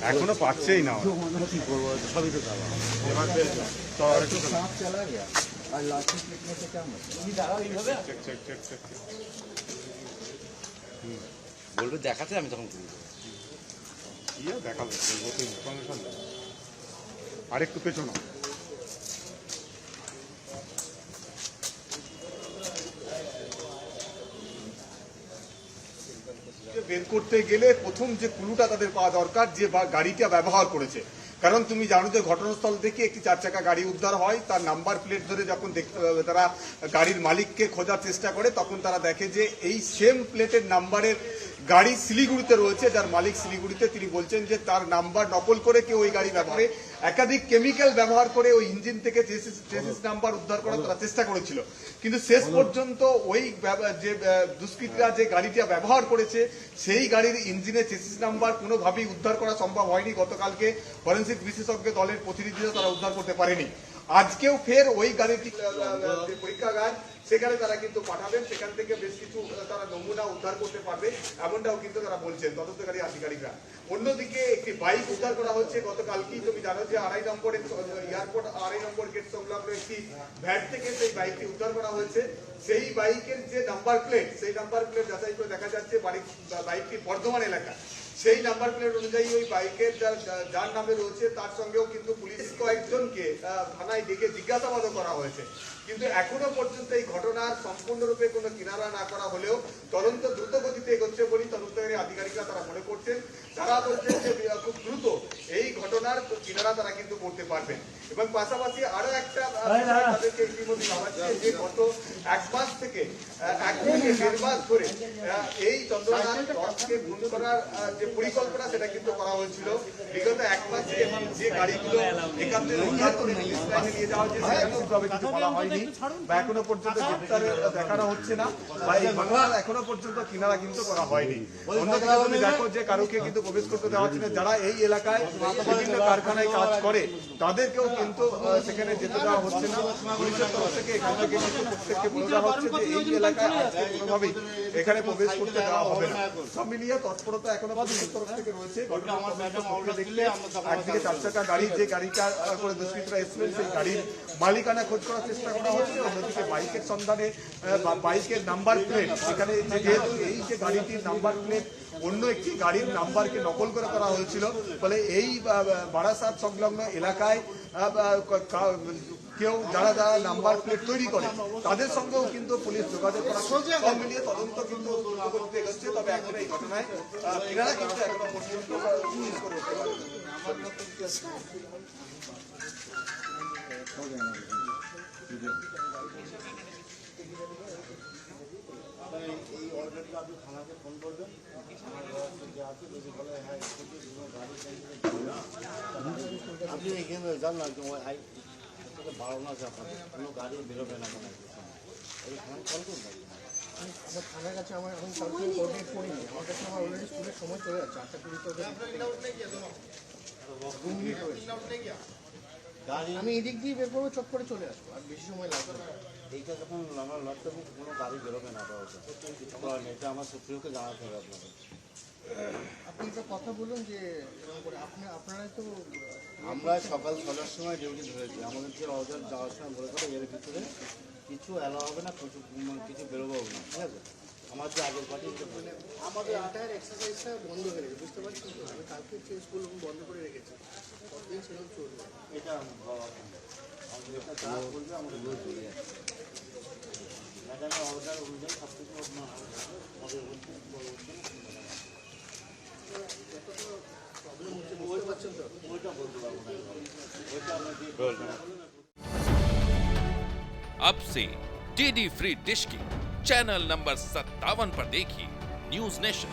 এখনো পাচ্ছেই না। কি করবো, সবই তো দাবা। আর লাঠি পিটনে से क्या मतलब? বলবে দেখাতে, আমি তখন করবো। ইয়ে দেখাবো, ইনফরমেশন আরেকটু পেছনে বের করতে গেলে প্রথম যে ক্লুটা তাদের পাওয়া দরকার যে গাড়িটা ব্যবহার করেছে। কারণ তুমি জানো যে ঘটনাস্থল থেকে একটি 4 চাকা গাড়ি উদ্ধার হয়, তার নাম্বার প্লেট ধরে যখন তারা গাড়ির মালিককে খোঁজার চেষ্টা করে তখন তারা দেখে যে এই সেম প্লেটের নাম্বারের গাড়ি শিলিগুড়িতে রয়েছে, যার মালিক শিলিগুড়িতে। তিনি বলছেন যে তার নাম্বার নকল করে কেউ ওই গাড়ি ব্যবহারে একাধিক কেমিক্যাল ব্যবহার করে ওই ইঞ্জিন থেকে চেসিস নাম্বার উদ্ধার করার তারা চেষ্টা করেছিল, কিন্তু শেষ পর্যন্ত ওই যে দুষ্কৃতীরা যে গাড়িটা ব্যবহার করেছে সেই গাড়ির ইঞ্জিনের চেসিস নাম্বার কোনোভাবেই উদ্ধার করা সম্ভব হয়নি। গতকালকে ফরেন্সিক বিশেষজ্ঞ দলের প্রতিনিধিরা তারা উদ্ধার করতে পারেনি। আজকেও ফের ওই গাড়িটি পরীক্ষাগার সেখানে তারা কিন্তু পাঠাবেন, সেখান থেকে বেশ কিছু তারা নমুনা উদ্ধার করতে পারবে, এমনটাও কিন্তু তারা বলছেন তদন্তকারী আধিকারিকরা। অন্যদিকে একটি বাইক উদ্ধার করা হচ্ছে গতকালকেই। তুমি জানো যে 2.5 নম্বর এয়ারপোর্ট 2.5 নম্বর গেট সংলগ্ন একটি ভ্যান থেকে সেই বাইকটি উদ্ধার করা হয়েছে। সেই বাইকের যে নাম্বার প্লেট, সেই নাম্বার প্লেট যাচাই করে দেখা যাচ্ছে বাইকটি বর্ধমান এলাকা। সেই নাম্বার প্লেট অনুযায়ী ওই বাইকের যার নামে রয়েছে তার সঙ্গেও কিন্তু পুলিশ কয়েকজনকে থানায় ডেকে জিজ্ঞাসাবাদও করা হয়েছে। কিন্তু এখনো পর্যন্ত এই ঘটনার সম্পূর্ণরূপে কোনো কিনারা না করা হলেও তদন্ত দ্রুত গতিতে এগোচ্ছে বলেই তদন্তকারী আধিকারিকরা তারা মনে করছেন। তারা বলছেন যে খুব দ্রুত এই ঘটনার কিনারা তারা কিন্তু করতে পারবেন। এবং পাশাপাশি আরো একটা তাদেরকে ইতিমধ্যে জানাচ্ছে যে গত 1 মাস থেকে 1 থেকে 1.5 মাস ধরে এই চন্দ্রনাথ লঞ্চকে বন্ধ করার যে পরিকল্পনা সেটা কিন্তু করা হয়েছিল। বিগত 1 মাসে যে গাড়িগুলো এখান থেকে উদ্ধার করে পুলিশ লাইনে নিয়ে যাওয়া হয়েছে সেভাবে কিছু বলা হয়নি বা এখনো পর্যন্ত গ্রেপ্তারে দেখানো হচ্ছে না বা এই ঘটনার এখনো পর্যন্ত কিনারা কিন্তু করা হয়নি। অন্যদিকে তুমি দেখো যে কারোকে কিন্তু প্রবেশ করতে দেওয়া হচ্ছে না। যারা এই এলাকায় বিভিন্ন কারখানায় কাজ করে তাদেরকেও কিন্তু সেখানে যেতে দেওয়া হচ্ছে না। পুলিশের তরফ থেকে এখান থেকে কিন্তু প্রত্যেককে বলে দেওয়া হচ্ছে যে এই এলাকায় আজকে কোনোভাবেই এখানে প্রবেশ করতে দেওয়া হবে না। সব মিলিয়ে তৎপরতা এখনো পুলিশের তরফ থেকে রয়েছে। দেখলে একদিকে 4 চাকা গাড়ি, যে গাড়িটা করে দুষ্কৃতীরা এসেছিলেন সেই গাড়ির মালিকানা খোঁজ করার চেষ্টা করা হচ্ছে। অন্যদিকে বাইকের সন্ধানে বাইকের নাম্বার প্লেট, সেখানে যেহেতু এই যে গাড়িটির নাম্বার প্লেট অন্য একটি গাড়ির নাম্বারকে নকল করে করা হয়েছিল, ফলে এই বারাসাত সংলগ্ন এলাকায় কেউ যারা যারা নাম্বার প্লেট তৈরি করে তাদের সঙ্গেও কিন্তু পুলিশ যোগাযোগ করা হচ্ছে। সব মিলিয়ে তদন্ত কিন্তু করতে এগোচ্ছে। তবে এখন এই ঘটনায় এনারা কিন্তু এখনো পর্যন্ত পুলিশ করে উঠতে পারে। এই অর্ডারটা আপনি থানাকে ফোন করবেন, আপনি এখানে যান না, বাড়ানো আছে আপনাদের কোনো গাড়ি বেরোবে না কেন, ওই থানায় কল করবেন। আমার থানার কাছে আমার এখন কালকে কোঅর্ডিনেট করিনি, আমার কাছে আমার অলরেডি স্কুলের সময় চলে যাচ্ছে 8:20 গাড়ি আমি এদিক দিয়ে বের করবো, চট করে চলে আসবো, আর বেশি সময় লাগবে না। এইটা যখন আমার লড়তে কোনো গাড়ি বেরোবে না, এটা আমার সুপ্রিয়কে জানাতে হবে আপনাকে। আপনি একটা কথা বলুন যে আপনারাই তো, আমরা সকাল 6টার সময় ডিউটি ধরেছি, আমাদের যে অর্ডার যাওয়ার সময় বলে দেবো এর ভিতরে কিছু অ্যালাউ হবে না, কিছু বেরোবো না, ঠিক আছে? আমার যে আগের পার্টি আমাদের এন্টায়ার এক্সারসাইজটা বন্ধ হয়ে গেছে, বুঝতে পারছি। আমি কালকে স্কুল বন্ধ করে রেখেছি, কতদিন সেরকম চলবে এটা এটা যা বলবে আমাদের চলে যাচ্ছে। অর্ডার অনুযায়ী সব কিছু আমাদের প্রবলেম হচ্ছে, বুঝতে পারছেন তো? ওইটা বলতে পারবো না, ওইটা আমরা अब से डीडी फ्री डिश की चैनल नंबर 57 पर देखिए न्यूज नेशन।